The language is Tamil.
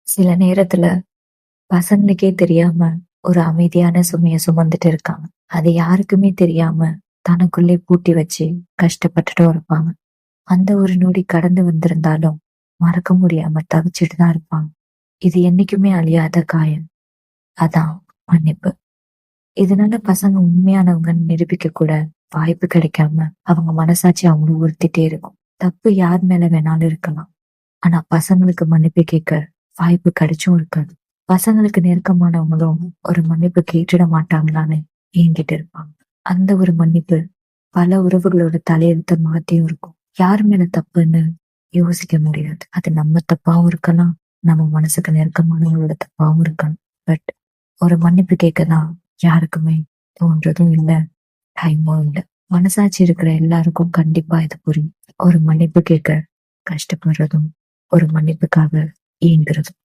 சில நேரத்துல பசங்களுக்கே தெரியாம ஒரு அமைதியான சுமைய சுமந்துட்டு இருக்காங்க. அது யாருக்குமே தெரியாம தனக்குள்ளே பூட்டி வச்சு கஷ்டப்பட்டுட்டும் இருப்பாங்க. அந்த ஒரு நொடி கடந்து வந்திருந்தாலும் மறக்க முடியாம தவிச்சுட்டு தான் இருப்பாங்க. இது என்னைக்குமே அழியாத காயம். அதான் மன்னிப்பு. இதனால பசங்க உண்மையானவங்கன்னு நிரூபிக்க கூட வாய்ப்பு கிடைக்காம அவங்க மனசாட்சி அவங்கள உறுத்திட்டே இருக்கும். தப்பு யார் மேல வேணாலும் இருக்கலாம். ஆனா பசங்களுக்கு மன்னிப்பு கேட்க வாய்ப்பு கிடைச்சும் இருக்காது. பசங்களுக்கு நெருக்கமானவங்களும் ஒரு மன்னிப்பு கேட்டுட மாட்டாங்களான்னு ஏங்கிட்டு இருப்பாங்க. அந்த ஒரு மன்னிப்பு பல உறவுகளோட தலையெழுத்த மாத்தியும் இருக்கும். யார் மேல தப்புன்னு யோசிக்க முடியாது. அது நம்ம தப்பாவும் இருக்கலாம், நம்ம மனசுக்கு நெருக்கமானவங்களோட தப்பாவும் இருக்கலாம். பட் ஒரு மன்னிப்பு கேட்கதான் யாருக்குமே தோன்றதும் இல்லை, டைமும் இல்லை. மனசாட்சி இருக்கிற எல்லாருக்கும் கண்டிப்பா இது புரியும். ஒரு மன்னிப்பு கேட்க கஷ்டப்படுறதும், ஒரு மன்னிப்புக்காக ஏங்குறதும்.